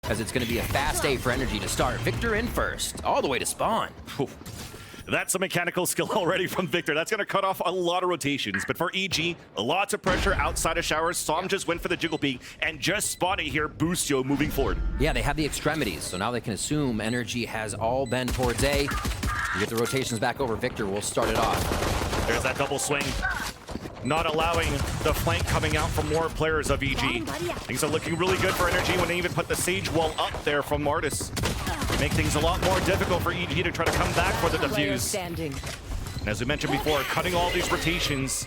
as it's going to be a fast day for NRG to start. Victor in first, all the way to spawn. Whew. That's a mechanical skill already from Victor. That's going to cut off a lot of rotations. But for EG, lots of pressure outside of showers. Som just went for the jiggle peek and just spotted here Boostio moving forward. Yeah, they have the extremities, so now they can assume NRG has all been towards A. You get the rotations back over. Victor will start it off. There's that double swing. Not allowing the flank coming out from more players of EG. Things are looking really good for NRG when they even put the Sage Wall up there from ardiis. Make things a lot more difficult for EG to try to come back for the defuse. And as we mentioned before, cutting all these rotations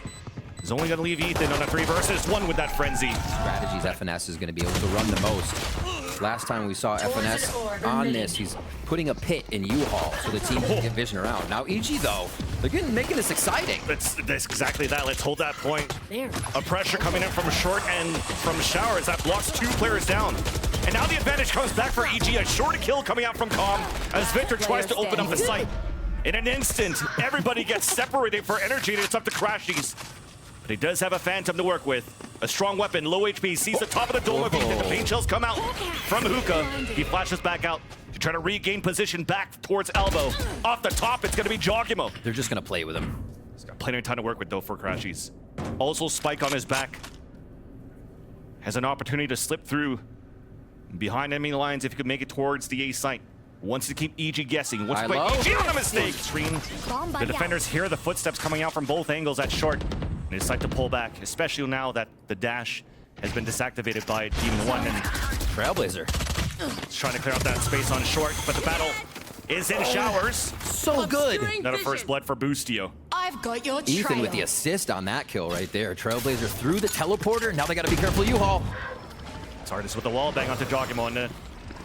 is only going to leave Ethan on a 3 versus 1 with that frenzy. Strategies FiNESSE is going to be able to run the most. Last time we saw FiNESSE on this, he's putting a pit in U-Haul so the team can get vision around. Now EG though, they're making this exciting. That's exactly that. Let's hold that point. A pressure coming in from short and from showers that blocks 2 players down. And now the advantage comes back for EG. A short kill coming out from Com as Victor tries to open up the site. In an instant, everybody gets separated for NRG, and it's up to crashies. But he does have a Phantom to work with. A strong weapon, low HP, sees the top of the dome of Ethan. The paint shells come out from Hookah. He flashes back out to try to regain position back towards elbow. Off the top, it's going to be jawgemo. They're just going to play with him. He's got plenty of time to work with, though, for crashies. Also, Spike on his back. Has an opportunity to slip through behind enemy lines if he could make it towards the A site. Wants to keep EG guessing. Wants to play EG on a mistake. Screen. The defenders hear the footsteps coming out from both angles at short. And they decide to pull back, especially now that the dash has been desactivated by Demon 1. And Trailblazer. He's trying to clear out that space on short, but the battle is in showers. So good. Not a first blood for Boostio. I've got your trail. Ethan with the assist on that kill right there. Trailblazer through the teleporter. Now they got to be careful, U-Haul. It's ardiis with the wall bang onto jawgemo, and the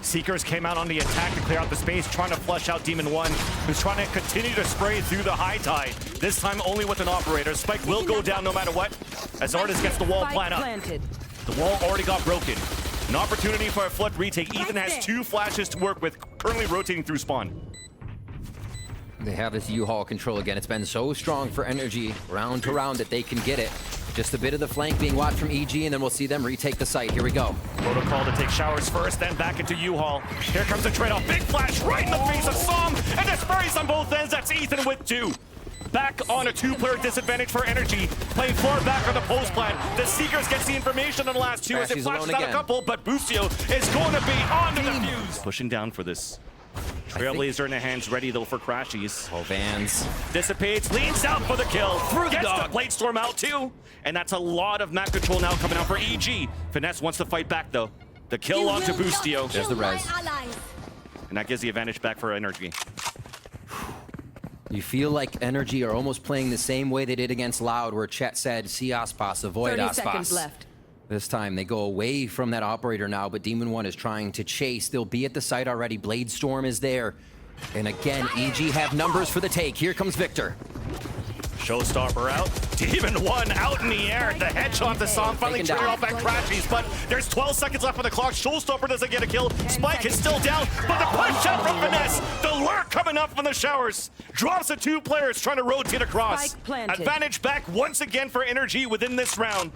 Seekers came out on the attack to clear out the space, trying to flush out Demon 1, who's trying to continue to spray through the high tide. This time only with an operator. Spike will go down no matter what, as ardiis gets the wall plant up. The wall already got broken. An opportunity for a flood retake. Ethan has 2 flashes to work with, currently rotating through spawn. They have this U-Haul control again. It's been so strong for NRG round to round that they can get it. Just a bit of the flank being watched from EG, and then we'll see them retake the site. Here we go. Protocol to take showers first, then back into U-Haul. Here comes the trade-off. Big flash right in the face of Som, and the sprays on both ends. That's Ethan with 2. Back on a 2-player disadvantage for NRG. Playing far back on the post plan. The Seekers gets the information on the last 2 as it flashes out a couple, but Boostio is going to be on the defuse. Pushing down for this. Trailblazer in the hands, ready though for crashies. Oh, Vans. Dissipates, leans out for the kill. Gets the Blade Storm out too. And that's a lot of map control now coming out for EG. FiNESSE wants to fight back though. The kill onto Boostio. There's the res. And that gives the advantage back for NRG. You feel like NRG are almost playing the same way they did against Loud, where Chet said, "See Aspas, avoid 30 Aspas." seconds left. This time they go away from that operator now, but Demon 1 is trying to chase. They'll be at the site already. Blade Storm is there. And again, EG have numbers for the take. Here comes Victor. Showstopper out. Demon 1 out in the air. The headshot to Som finally triggered off that crashies, but there's 12 seconds left on the clock. Showstopper doesn't get a kill. Spike is still down, but the push out from FiNESSE. The lurk coming up from the showers. Drops the 2 players trying to rotate across. Advantage back once again for NRG within this round.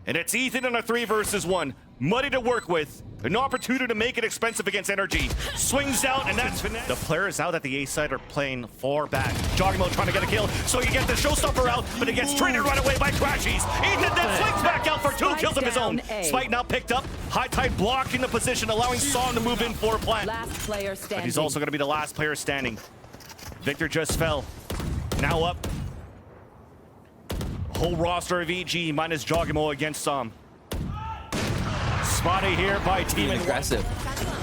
And it's Ethan on a 3 versus 1. Muddy to work with. An opportunity to make it expensive against NRG. Swings out, and that's FiNESSE. The players out at the A side are playing far back. jawgemo trying to get a kill, so you get the showstopper out, but it gets traded right away by crashies. Ethan then swings back out for 2 kills of his own. Spike now picked up. High tide blocking the position, allowing Som to move in for a plant. Last player standing. But he's also going to be the last player standing. Victor just fell. Now up. Whole roster of EG minus jawgemo against Som. Spotted here by Team Aggressive.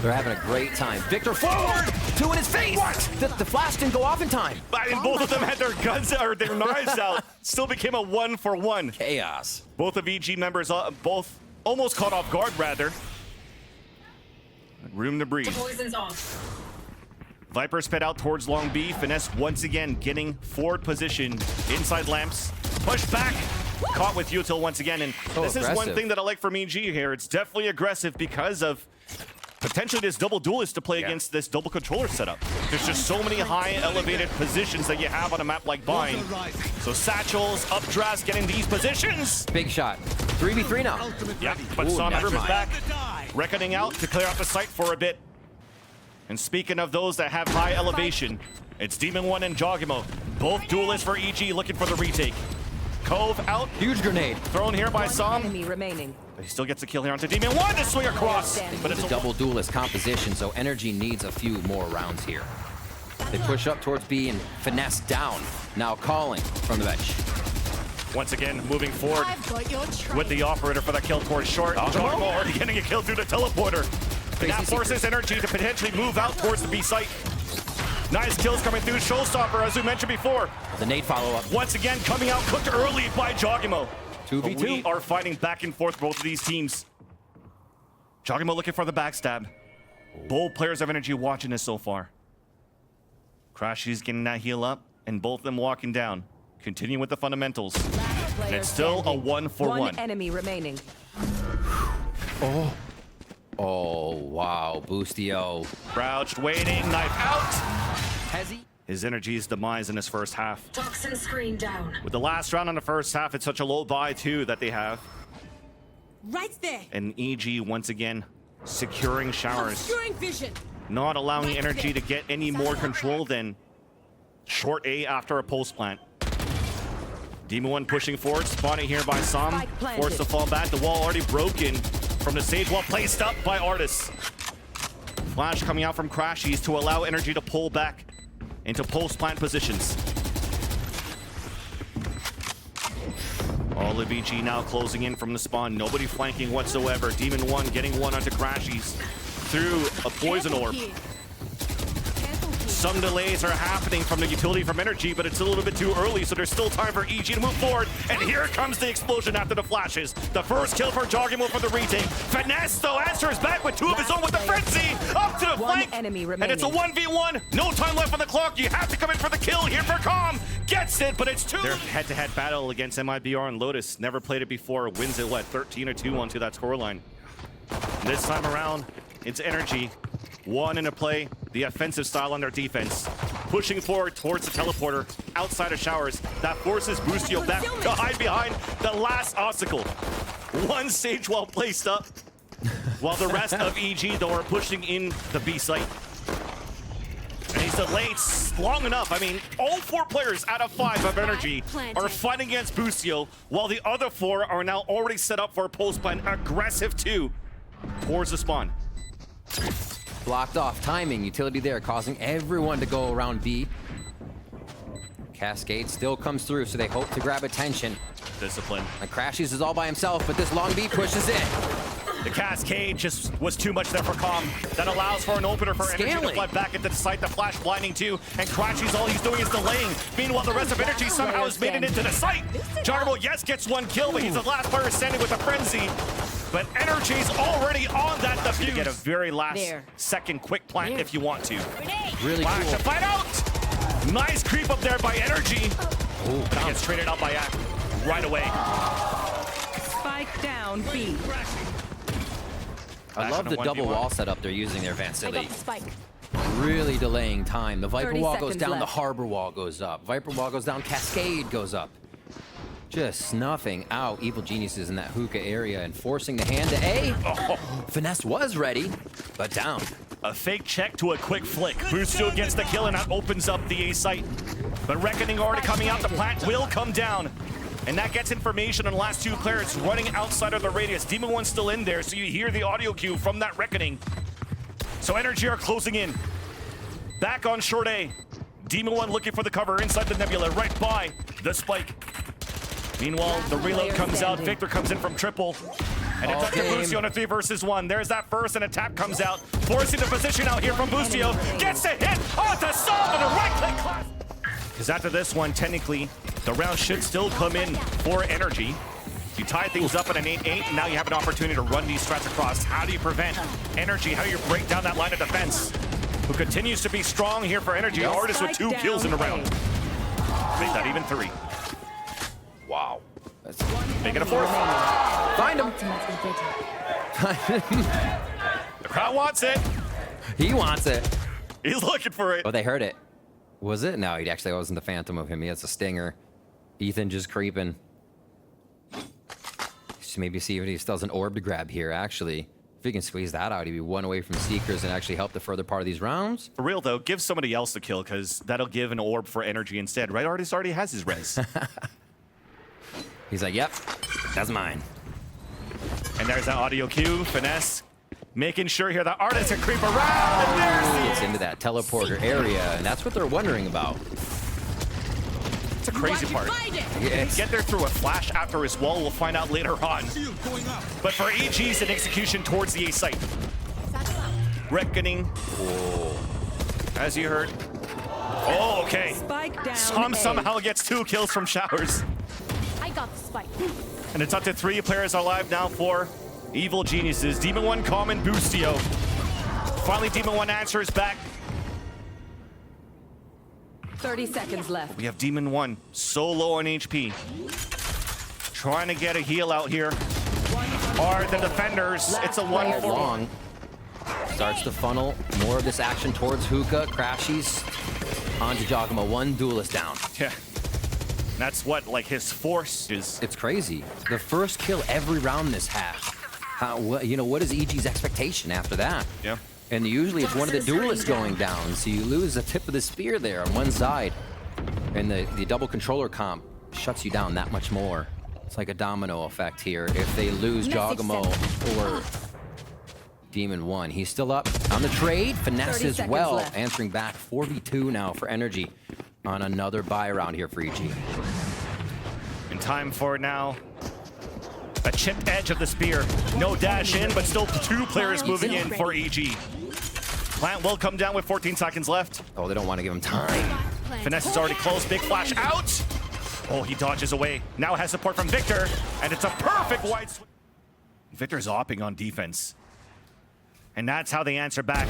They're having a great time. Victor forward! 2 in his face! What? The flash didn't go off in time. And both of them had their guns or their knives out. Still became a 1-for-1. Chaos. Both of EG members, both almost caught off guard, rather. Room to breathe. Poison's off. Viper sped out towards Long B. FiNESSE once again getting forward position inside lamps. Push back. Caught with util once again. And this is one thing that I like from EG here. It's definitely aggressive because of potentially this double duelist to play against this double controller setup. There's just so many high elevated positions that you have on a map like Bind. So satchels, updrafts, getting these positions. Big shot. 3v3 now. Yeah, but Som never enters mind. back. Reckoning out to clear out the site for a bit. And speaking of those that have high elevation, it's Demon 1 and jawgemo. Both duelists for EG looking for the retake. Cove out. Huge grenade. Thrown here by One Som. enemy remaining. He still gets a kill here onto Demon 1 to swing across. But it's It's a double duelist composition, so NRG needs a few more rounds here. They push up towards B and finesse down. Now calling from the bench. once again moving forward with the operator for that kill towards short. jawgemo already getting a kill through the teleporter. And that forces NRG to potentially move out towards the B site. Nice kills coming through. Showstopper, as we mentioned before. The nade follow-up. Once again, coming out cooked early by jawgemo. 2v2. We are fighting back and forth both of these teams. jawgemo looking for the backstab. Both players of NRG watching this so far. crashies getting that heal up, and both of them walking down. Continuing with the fundamentals. And it's still a 1-for-1. One enemy remaining. Oh, wow. Boostio. Crouched, waiting, knife out. Has he? His energy's demise in his first half. Toxin screen down. With the last round on the first half, it's such a low buy too that they have. Right there. And EG once again securing showers, Obscuring vision. not allowing NRG to get any more control than short A after a post plant. Demon 1 pushing forward, spawning here by Som, Spike planted. forced to fall back. The wall already broken from the stage wall, placed up by ardiis. Flash coming out from crashies to allow NRG to pull back into post plant positions. All of EG now closing in from the spawn. Nobody flanking whatsoever. Demon 1 getting one onto crashies through a poison orb. Some delays are happening from the utility from NRG, but it's a little bit too early, so there's still time for EG to move forward. And here comes the explosion after the flashes. The first kill for jawgemo for the retake. FiNESSE, though, answers back with two of his own with the frenzy. Up to the One flank. enemy And it's a remaining. 1v1. No time left on the clock. You have to come in for the kill here for Calm. Gets it, but it's two. Their head-to-head battle against MIBR and Lotus. Never played it before. Wins it, what, 13-2 onto that scoreline. This time around, it's NRG. One in a play, the offensive style on their defense. Pushing forward towards the teleporter outside of showers. That forces Boostio back to hide behind the last obstacle. One sage wall placed up, while the rest of EG, though, are pushing in the B site. And he's delayed long enough. I mean, all 4 players out of 5 of NRG are fighting against Boostio, while the other 4 are now already set up for a post plan. Aggressive 2 towards the spawn. Blocked off timing. Utility there causing everyone to go around B. Cascade still comes through, so they hope to grab attention. Discipline. And crashies is all by himself, but this long B pushes in. The Cascade just was too much there for Calm. That allows for an opener for NRG to Scaling. fly back into the site. The flash blinding too. And crashies, all he's doing is delaying. Meanwhile, the rest of NRG somehow has made it into the site. jawgemo, yes, gets 1 kill, but he's the last player standing with a frenzy. But NRG's already on that defuse. You get a very last second quick plant if you want to. Really Flash cool. to fight out. Nice creep up there by NRG. But he gets traded out by Act right away. Spike down B. I Back love on a the double 1v1. wall setup they're using there, I got Vancilli. the spike. Really delaying time. The Viper 30 wall goes seconds down, the left. Harbor wall goes up. Viper wall goes down, Cascade goes up. Just snuffing out evil geniuses in that hookah area and forcing the hand to A. FiNESSE was ready, but down. A fake check to a quick flick. Boostio gets the kill, and that opens up the A site. But Reckoning already coming out. The plant will come down. And that gets information on the last 2 players running outside of the radius. Demon 1's still in there, so you hear the audio cue from that Reckoning. So NRG are closing in. Back on short A. Demon 1 looking for the cover inside the nebula, right by the spike. Meanwhile, the reload comes out. Victor comes in from triple. And it's up to Boostio on a 3 versus 1. There's that first, and a tap comes out, forcing the position out here from Boostio. Gets the hit onto Som and a right-click class. Because after this one, technically, the round should still come in for NRG. You tie things up at an 8-8, and now you have an opportunity to run these strats across. How do you prevent NRG? How do you break down that line of defense? Who continues to be strong here for NRG. ardiis with 2 kills in a round. Make that even 3. Wow. That's Make it a 4th. Find him. The crowd wants it. He wants it. He's looking for it. Oh, they heard it. Was it? No, he actually wasn't the phantom of him. He has a stinger. Ethan just creeping. Just maybe see if he still has an orb to grab here, actually. he can squeeze that out, he'd be one away from Seekers and actually help the further part of these rounds. For real, though, give somebody else the kill, because that'll give an orb for energy instead. Right? Ardiis already has his res. He's like, yep, that's mine. And there's that audio cue. FiNESSE making sure here that Ardiis can creep around. And there's Gets into that teleporter area, and that's what they're wondering about. It's a crazy part. Yes. Get there through a flash after his wall. We'll find out later on. But for EG's an execution towards the A site. Reckoning. As you heard. Oh, okay. Spike down. Som A. somehow gets 2 kills from showers. I got the spike. And it's up to 3 players alive now for Evil Geniuses. Demon 1, Calm, and Boostio. Finally, Demon 1 answers back. 30 seconds left. We have Demon 1 so low on HP. Trying to get a heal out here. Are the defenders. It's a 1-4. Long. Starts to funnel more of this action towards Hookah. Crashies onto jawgemo. 1 duelist down. Yeah. That's what, like, his force is. It's crazy. The first kill every round this half. What is EG's expectation after that? Yeah. And usually it's one of the duelists going down, so you lose the tip of the spear there on one side. And the double controller comp shuts you down that much more. It's like a domino effect here. If they lose jawgemo or Demon 1, he's still up on the trade. FiNESSE as well, left. answering back 4v2 now for energy on another buy round here for EG. In time for now a chipped edge of the spear. No dash in, but still 2 players moving in for EG. Plant will come down with 14 seconds left. Oh, they don't want to give him time. FiNESSE is already close. Big flash out. Oh, he dodges away. Now has support from Victor, and it's a perfect wide swing. Victor's opping on defense. And that's how they answer back.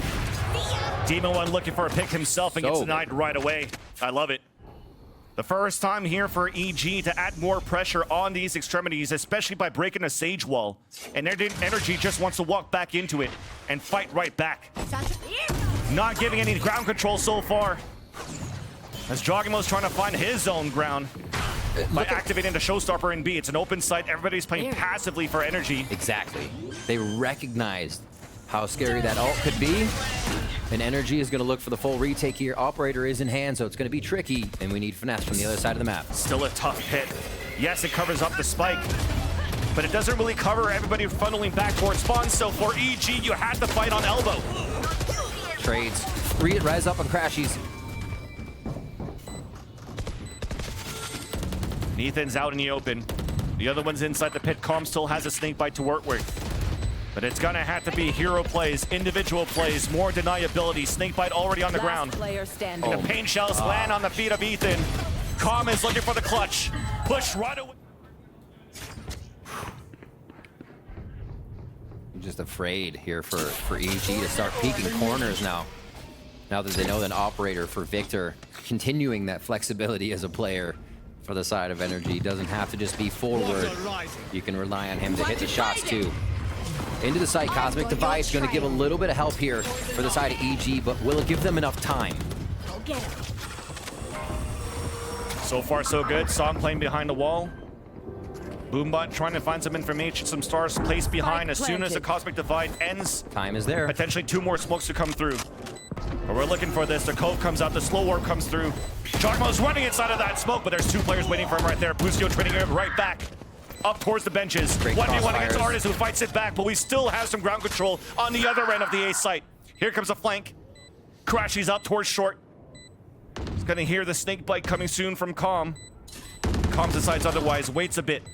Demon 1 looking for a pick himself and gets denied right away. I love it. The first time here for EG to add more pressure on these extremities, especially by breaking a Sage wall. And Energy just wants to walk back into it and fight right back. Not giving any ground control so far. As jawgemo's trying to find his own ground by activating the showstopper in B. It's an open site. Everybody's playing passively for Energy. Exactly. They recognized how scary that ult could be. And Energy is going to look for the full retake here. Operator is in hand, so it's going to be tricky. And we need FiNESSE from the other side of the map. Still a tough hit. Yes, it covers up the spike, but it doesn't really cover everybody funneling back towards spawn. So for EG, you had to fight on elbow. Trades. Res up on Crashies. Ethan's out in the open. The other one's inside the pit. Calm still has a snake bite to work with. But it's gonna have to be hero plays, individual plays, more deniability. Snakebite already on the ground. Player standing. And the pain shells land on the feet of Ethan. Calm is looking for the clutch. Push right away. I'm just afraid here for EG to start peeking corners now. Now that they know that Operator for Victor, continuing that flexibility as a player for the side of Energy, doesn't have to just be forward. You can rely on him to hit the shots too. Into the site, Cosmic Device going to give a little bit of help here for the side of EG, but will it give them enough time? So far, so good. Song playing behind the wall. Boombot trying to find some information, some stars placed behind. As soon as the Cosmic Divide ends, Time is there. potentially 2 more smokes to come through. But we're looking for this. The Cove comes out, the Slow Warp comes through. Jawgemo's running inside of that smoke, but there's 2 players waiting for him right there. Boostio trading him right back. Up towards the benches. 1v1 against Ardiis, who fights it back, but we still have some ground control on the other end of the A site. Here comes a flank. Crashies up towards short. He's gonna hear the snake bite coming soon from Calm. Calm decides otherwise, waits a bit.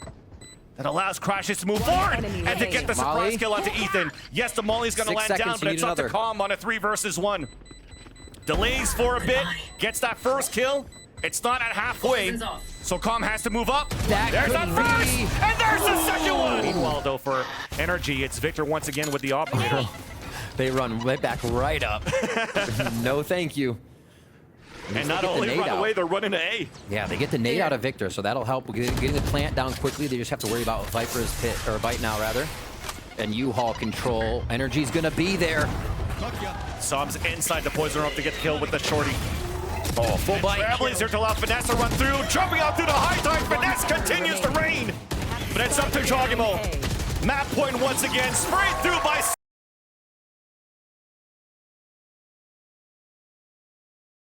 That allows Crashies to move forward and to get the surprise kill onto Ethan. Yes, the Molly's gonna 6 land seconds, down, but you it's need up to another. Calm on a 3 versus 1. Delays for a bit, gets that first kill. It's not at halfway, so Calm has to move up. That there's that could first, be. and there's the second one. Meanwhile, though, for Energy, it's Victor once again with the Operator. They run right back right up. No, thank you. And not only run away, they're running to A. Yeah, they get the nade out of Victor, so that'll help getting the plant down quickly. They just have to worry about Viper's pit, or Bite now, rather. And U-Haul control. Energy's gonna be there. Som's inside the poison rope to get killed with the shorty. Oh, full bite. Trailblazer to allow FiNESSE to run through, jumping out through the high tide. FiNESSE continues to reign, but it's up to jawgemo. Map point once again, sprayed through by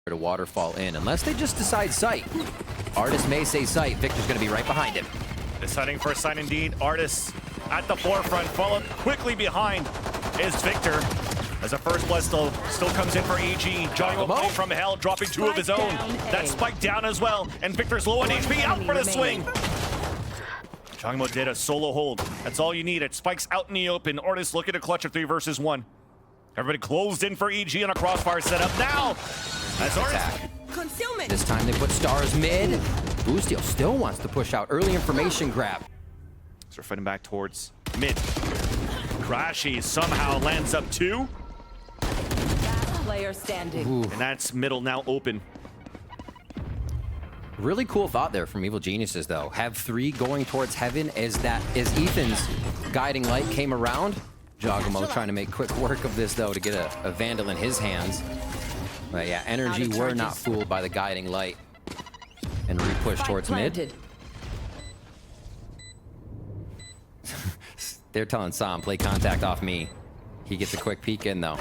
to waterfall in, unless they just decide sight. Ardiis may say sight. Victor's going to be right behind him. Deciding for a sign indeed. Ardiis at the forefront, followed quickly behind is Victor. As a first blood still comes in for EG. Jawgemo playing from hell, dropping two of his own. That spike down as well. And Victor's low on HP, out for the swing. Jawgemo did a solo hold. That's all you need. It spikes out in the open. Ardiis looking to clutch a 3 versus 1. Everybody closed in for EG on a crossfire setup. Now, as Ardiis. This time they put stars mid. Boostio still wants to push out. Early information grab. So we're fighting back towards mid. crashies somehow lands up 2. Player standing. Ooh. And that's middle now open. Really cool thought there from Evil Geniuses, though. Have 3 going towards heaven as Ethan's guiding light came around. Jawgemo trying to make quick work of this, though, to get a Vandal in his hands. But yeah, NRG were not fooled by the guiding light and re-push towards mid. They're telling Sam, play contact off me. He gets a quick peek in, though.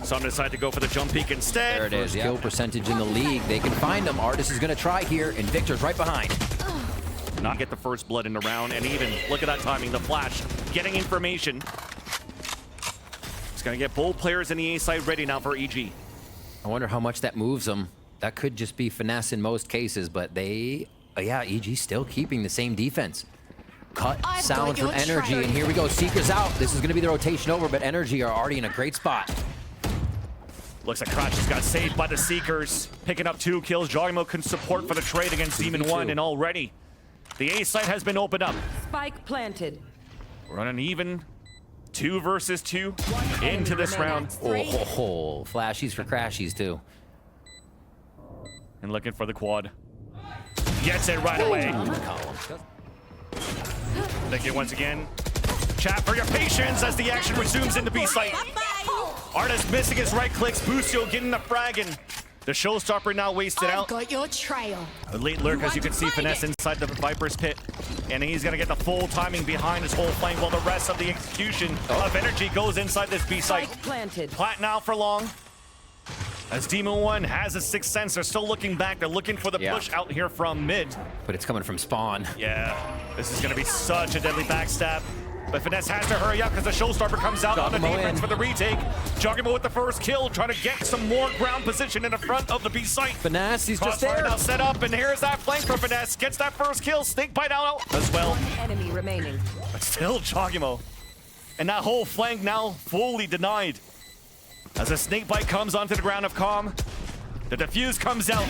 Some decide to go for the jump peek instead. There it is, kill percentage in the league. They can find him. Ardiis is going to try here, and Victor's right behind. Not get the first blood in the round, and even, look at that timing, the flash, getting information. He's going to get both players in the A side ready now for EG. I wonder how much that moves them. That could just be finesse in most cases, but they, yeah, EG still keeping the same defense. Cut sound from NRG, and here we go, Seeker's out. This is going to be the rotation over, but NRG are already in a great spot. Looks like crashies got saved by the Seekers, picking up 2 kills. Jawgemo can support for the trade against Demon 1, and already the A site has been opened up. Spike planted. We're on an even 2 versus 2 into this round. Oh, flashies for crashies too. And looking for the quad. Gets it right away. Thank you once again. Chat for your patience as the action resumes in the B site. Ardiis missing his right clicks. Boostio getting the frag, and the showstopper now wasted out. Got your trail. A late lurk, as you can see, finesse inside the Viper's pit. And he's going to get the full timing behind his whole flank while the rest of the execution of energy goes inside this B site. Spike planted. Plant now for long. As Demon 1 has a 6th sense, they're still looking back. They're looking for the push out here from mid. But it's coming from spawn. Yeah, this is going to be such a deadly backstab. But Finesse has to hurry up because the showstopper comes out on the defense for the retake. Jawgemo with the first kill, trying to get some more ground position in the front of the B site. Finesse, he's just there. Now set up, and here's that flank for Finesse. Gets that first kill. Snake bite out as well. Enemy remaining. But still Jawgemo. And that whole flank now fully denied. As a snake bite comes onto the ground of Calm, the defuse comes out.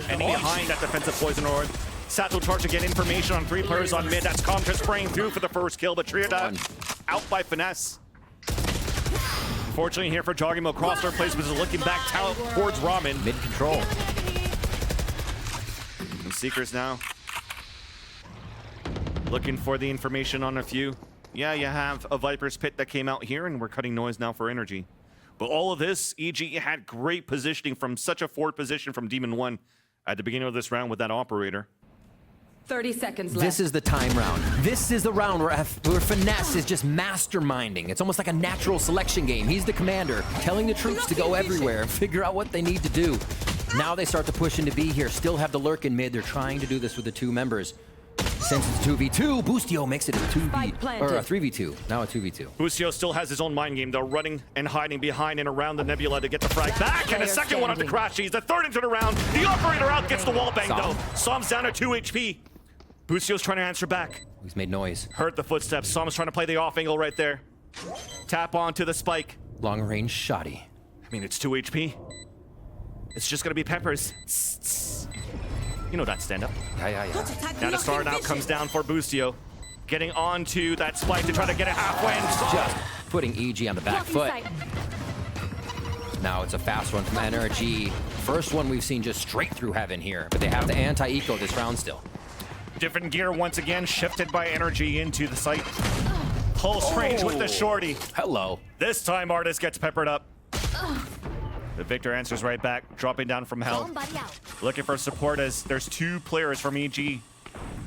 And behind that defensive poison orb. Sato charge to get information on 3 players on mid. That's Calm just spraying through for the first kill, but Trinidad out by Finesse. Unfortunately here for Jawgemo, crosshair placement is looking back towards Ramen. Mid control. And Seekers now looking for the information on a few. Yeah, you have a Viper's Pit that came out here, and we're cutting noise now for energy. But all of this, EG had great positioning from such a forward position from Demon 1 at the beginning of this round with that operator. 30 seconds left. This is the time round. This is the round where Finesse is just masterminding. It's almost like a natural selection game. He's the commander, telling the troops to go everywhere and figure out what they need to do. Now they start to push into B here. Still have the lurk in mid. They're trying to do this with the 2 members. Since it's 2v2, Boostio makes it a 3v2. Now a 2v2. Boostio still has his own mind game, though, running and hiding behind and around the Nebula to get the frag back. And a second one on the crashies. The third into the round. The operator out gets the wall bang, though. Som's down to 2 HP. Boostio's trying to answer back. He's made noise. Heard the footsteps. Som's trying to play the off angle right there. Tap onto the spike. Long range shoddy. I mean, it's 2 HP. It's just going to be Peppers. You know that stand-up. Yeah. Now the star now comes down for Boostio. Getting onto that spike to try to get it halfway. Just putting EG on the back foot. Now it's a fast one from NRG. First one we've seen just straight through heaven here, but they have the anti-eco this round still. Different gear once again, shifted by energy into the site. Pulse range with the shorty. Hello. This time Ardiis gets peppered up. The Victor answers right back, dropping down from hell. Looking for support as there's 2 players from EG.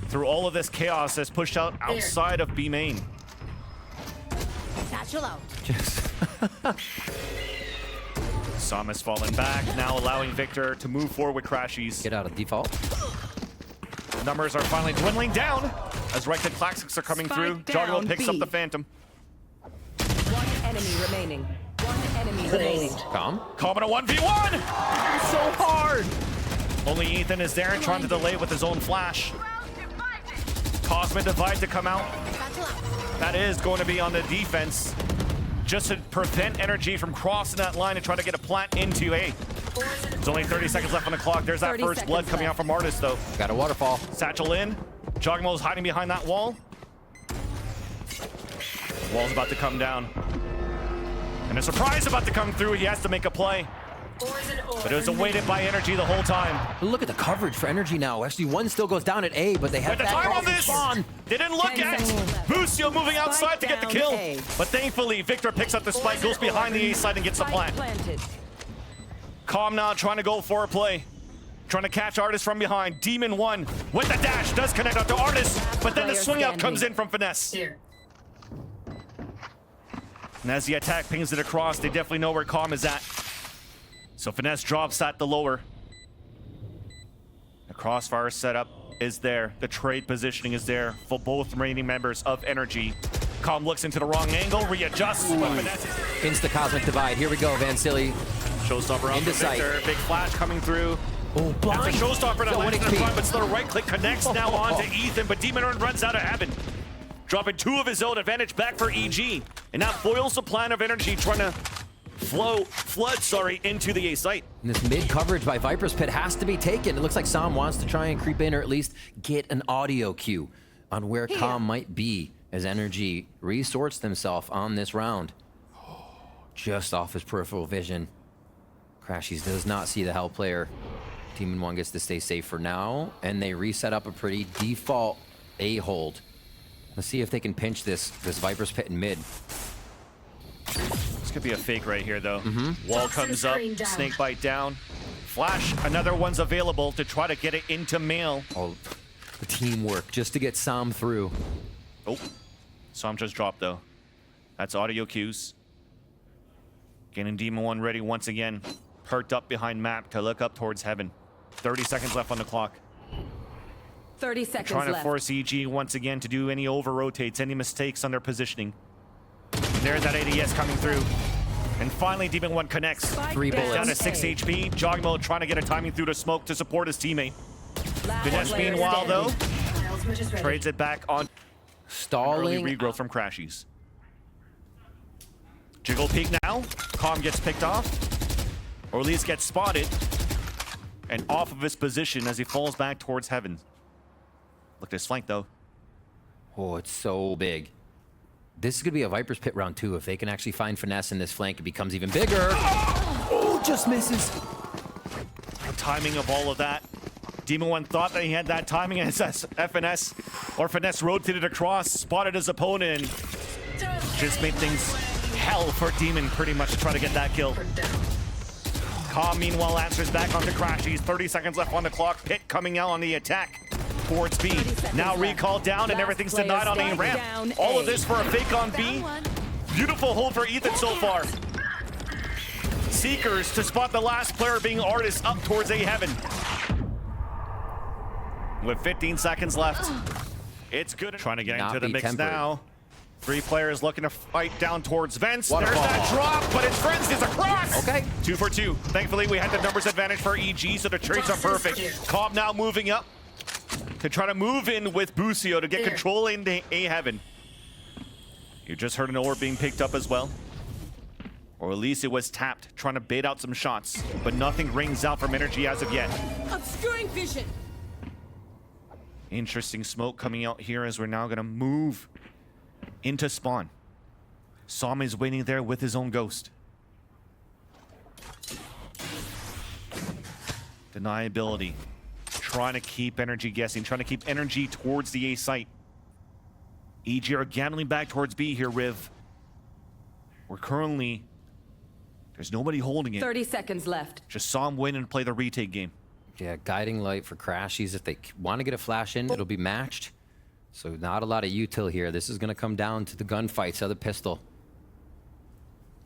Through all of this chaos has pushed out outside of B main. Satchel out. Som has fallen back, now allowing Victor to move forward with crashies. Get out of default. Numbers are finally dwindling down as right-click classics are coming through. Jawgemo picks up the Phantom. One enemy remaining. One enemy remaining. Calm. Calm in a 1v1! So hard! Only Ethan is there trying to delay with his own flash. Cosmic Divide to come out. That is going to be on the defense. Just to prevent NRG from crossing that line and trying to get a plant into A. There's only 30 seconds left on the clock. There's that first blood coming out from ardiis, though. Got a waterfall. Satchel in. Jawgemo's hiding behind that wall. Wall's about to come down. And a surprise about to come through. He has to make a play. But it was awaited by NRG the whole time. Look at the coverage for NRG now. Actually, one still goes down at A, but they have But the that time call on from this, Spawn. they didn't look at Boostio moving outside to get the kill. But thankfully, Victor picks up the spike, goes behind the A side and gets the plant. Calm now, trying to go for a play. Trying to catch ardiis from behind. Demon 1 with the dash, does connect out to ardiis, but then the swing out comes in from FiNESSE. And as the attack pings it across, they definitely know where Calm is at. So FiNESSE drops at the lower. The crossfire setup is there. The trade positioning is there for both remaining members of NRG. Calm looks into the wrong angle, readjusts. Insta Cosmic Divide. Here we go, Van Silly. Showstopper up Into for Victor. sight. Big flash coming through. Oh, blind. That's a showstopper that Got lands in 1 the HP. front, but still a right click connects now onto Ethan, but Demon runs out of heaven. Dropping 2 of his own, advantage back for EG. And now foils the plan of NRG trying to flood into the A site. And this mid coverage by Viper's Pit has to be taken. It looks like Som wants to try and creep in, or at least get an audio cue on where Calm might be as NRG resorts themselves on this round. Just off his peripheral vision. crashies does not see the Hell player. Demon 1 gets to stay safe for now, and they reset up a pretty default A hold. Let's see if they can pinch this Viper's Pit in mid. This could be a fake right here, though. Wall comes up, snake bite down. Flash, another one's available to try to get it into mail. Oh, the teamwork just to get Som through. Oh, Som just dropped, though. That's audio cues. Getting Demon 1 ready once again. Perked up behind map to look up towards heaven. 30 seconds left on the clock. 30 seconds Trying to left. force EG once again to do any over-rotates, any mistakes on their positioning. And there's that ADS coming through. And finally, Demon 1 connects. 3 bullets. Down to 6 HP. Jawgemo trying to get a timing through to smoke to support his teammate. FiNESSE, meanwhile, though, trades it back on early Stalling. regrowth from crashies. Jiggle peek now. Calm gets picked off. Or at least gets spotted. And off of his position as he falls back towards heaven. Look at his flank, though. Oh, it's so big. This is going to be a Viper's Pit round 2. If they can actually find FiNESSE in this flank, it becomes even bigger. Oh, just misses. The timing of all of that. Demon 1 thought that he had that timing as FNS or FiNESSE rotated across, spotted his opponent, and just made things hell for Demon pretty much to try to get that kill. Calm, meanwhile, answers back onto crashies. 30 seconds left on the clock. Pit coming out on the attack towards B. Now recall down and everything's denied on A ramp. All of this for a fake on B. Beautiful hold for Ethan so far. Seekers to spot the last player being ardiis up towards A heaven. With 15 seconds left. It's good. Trying to get into the mix now. 3 players looking to fight down towards vents. Waterfall. There's that drop, but it's Frenzy's across. Okay. 2 for 2. Thankfully, we had the numbers advantage for EG, so the trades are perfect. Cobb now moving up to try to move in with Boostio to get control into A heaven. You just heard an orb being picked up as well. Or at least it was tapped, trying to bait out some shots, but nothing rings out from NRG as of yet. Obscuring vision. Interesting smoke coming out here as we're now going to move into spawn. Som is waiting there with his own ghost. Deniability. Trying to keep NRG guessing, trying to keep NRG towards the A site. EG are gambling back towards B here, Riv. We're currently... There's nobody holding it. 30 seconds left. Just saw him win and play the retake game. Yeah, guiding light for crashies. If they want to get a flash in, it'll be matched. So not a lot of util here. This is going to come down to the gunfights of the pistol.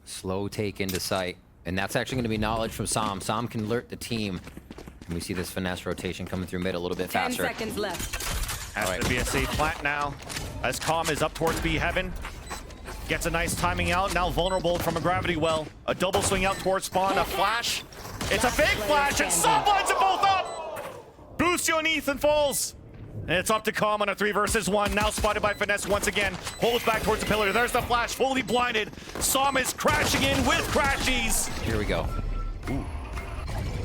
Slow take into sight. And that's actually going to be knowledge from Sam. Sam can alert the team. And we see this finesse rotation coming through mid a little bit 10 faster. seconds left. Has to be a safe plant now. As Calm is up towards B heaven. Gets a nice timing out. Now vulnerable from a gravity well. A double swing out towards spawn. A flash. It's a fake flash, and Sam lines them both up. Boostio and Ethan falls. And it's up to Calm on a 3 versus 1. Now spotted by Finesse once again. Holds back towards the pillar. There's the flash, fully blinded. Sam is crashing in with crashies. Here we go.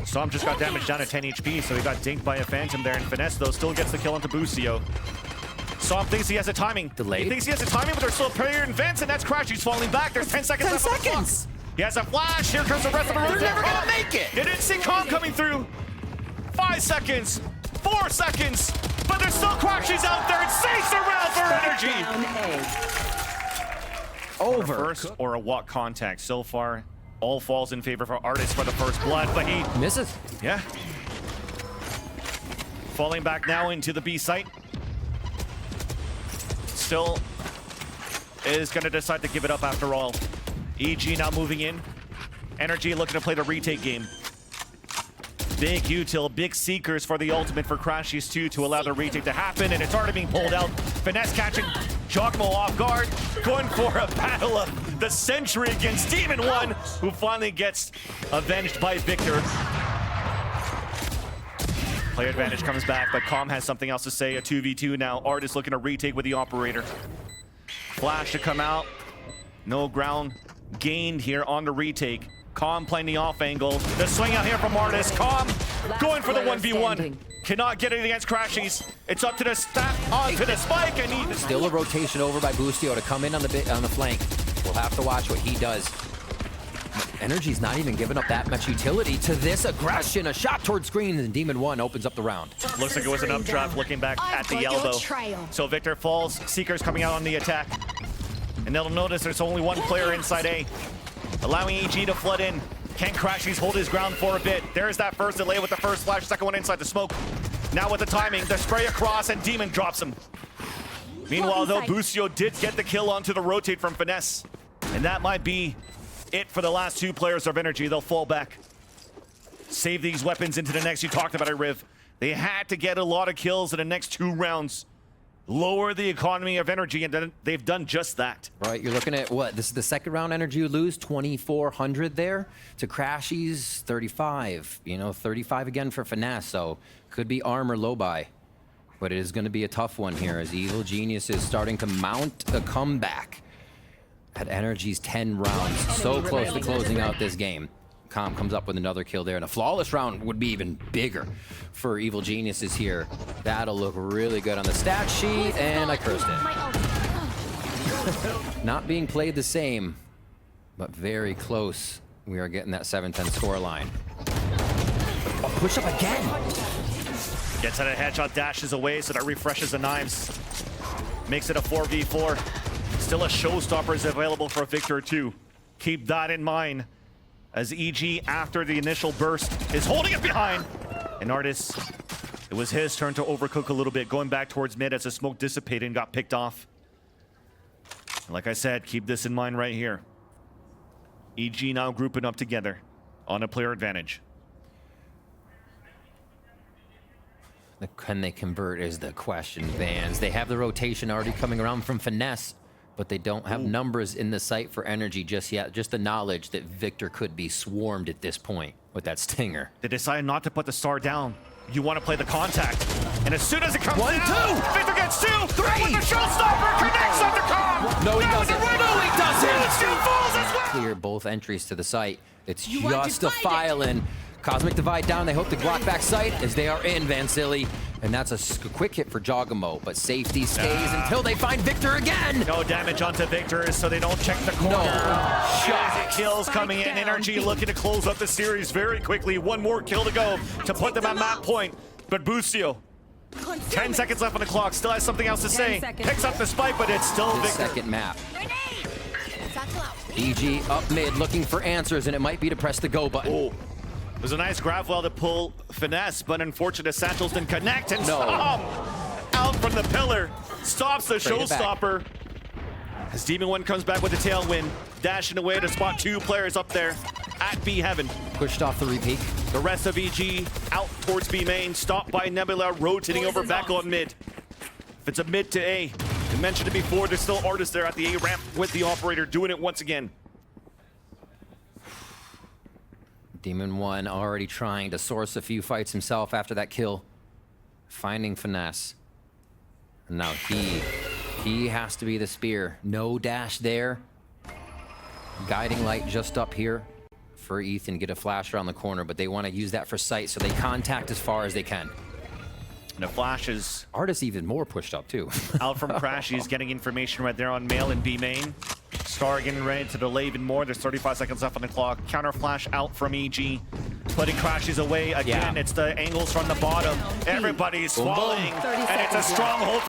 Sam just got damaged down to 10 HP, so he got dinked by a Phantom there. And Finesse, though, still gets the kill onto Boostio. Sam thinks he has a timing. Delayed. He thinks he has a timing, but there's still a player in advance, and that's crashies falling back. There's 10 seconds left on the clock. He has a flash. Here comes the rest of the road. They're never gonna make it. They didn't see Calm coming through. 5 seconds. 4 seconds. But there's still crashies out there. It saves the round for energy. Down A. Over. First or a walk contact. So far, all falls in favor for ardiis for the first blood, but he, Misses. yeah. Falling back now into the B site. Still is going to decide to give it up after all. EG now moving in. NRG looking to play the retake game. Big util, big seekers for the ultimate for crashies 2 to allow the retake to happen, and it's already being pulled out. Finesse catching jawgemo off guard, going for a battle of the century against Demon One, who finally gets avenged by Victor. Player advantage comes back, but Calm has something else to say. A 2v2 now. ardiis looking to retake with the operator. Flash to come out. No ground gained here on the retake. Calm playing the off angle. The swing out here from ardiis. Calm going for the 1v1. Cannot get it against crashies. It's up to the onto the spike, and he Still a rotation over by Boostio to come in on the flank. We'll have to watch what he does. Energy's not even giving up that much utility to this aggression. A shot towards screen, and Demon One opens up the round. looks like it was an updraft looking back at the elbow. So Victor falls. Seekers coming out on the attack. And they'll notice there's only one player inside A. Allowing EG to flood in. Can crashies hold his ground for a bit? There's that first delay with the first flash, second one inside the smoke. Now with the timing, the spray across, and Demon drops him. Meanwhile, though, Boostio did get the kill onto the rotate from Finesse. And that might be it for the last 2 players of energy. They'll fall back. Save these weapons into the next. You talked about it, Riv. They had to get a lot of kills in the next 2 rounds. Lower the economy of energy, and then they've done just that. Right, you're looking at what? This is the second round energy you lose, 2,400 there to crashies, 35. You know, 35 again for Finesse, so could be arm or low buy. But it is going to be a tough one here as Evil Genius is starting to mount a comeback at energy's 10 rounds. So close to closing out this game. Calm comes up with another kill there, and a flawless round would be even bigger for Evil Geniuses here. That'll look really good on the stat sheet, and I cursed it. Not being played the same, but very close. We are getting that 7-10 score line. Oh, push up again. Gets out a headshot, dashes away, so that refreshes the knives. Makes it a 4v4. Still a showstopper is available for Victor too. Keep that in mind. As EG, after the initial burst, is holding it behind. And ardiis, it was his turn to overcook a little bit, going back towards mid as the smoke dissipated and got picked off. And like I said, keep this in mind right here. EG now grouping up together on a player advantage. Can they convert is the question, Vans. They have the rotation already coming around from Finesse, but they don't have numbers in the site for energy just yet. Just the knowledge that Victor could be swarmed at this point with that stinger. They decided not to put the star down. You want to play the contact. And as soon as it comes down, Victor gets 2, 3, with the showstopper, connects on the Calm. No, he doesn't. No, he doesn't. 2 falls as well. Clear both entries to the site. It's just a file in. Cosmic Divide down. They hope to block back sight as they are in, Vansili. And that's a quick hit for jawgemo, but safety stays until they find Victor again. No damage onto Victor, so they don't check the corner. Shot kills coming in. Energy looking to close up the series very quickly. One more kill to go to put them at map point. But Boostio, 10 seconds left on the clock, still has something else to say. Picks up the spike, but it's still Victor. Second map. EG up mid looking for answers, and it might be to press the go button. Oh. It was a nice grab well to pull Finesse, but unfortunate Satchels didn't connect, and Storm out from the pillar. Stops the showstopper. As Demon One comes back with a tailwind, dashing away to spot 2 players up there. at B heaven. Pushed off the repeat. The rest of EG out towards B main, stopped by Nebula, rotating over back on mid. If it's a mid to A, we mentioned it before, there's still artists there at the A ramp with the operator doing it once again. Demon 1 already trying to source a few fights himself after that kill. Finding finesse. And now he has to be the spear. No dash there. Guiding light just up here for Ethan. Get a flash around the corner, but they want to use that for sight, so they contact as far as they can. And the flash is Artis even more pushed up too. out from crashies, getting information right there on mail and B main. Star getting ready to delay even more. There's 35 seconds left on the clock. Counter flash out from EG. Putting crashies away again. Yeah. It's the angles from the bottom. Everybody's swallowing. And it's a stronghold.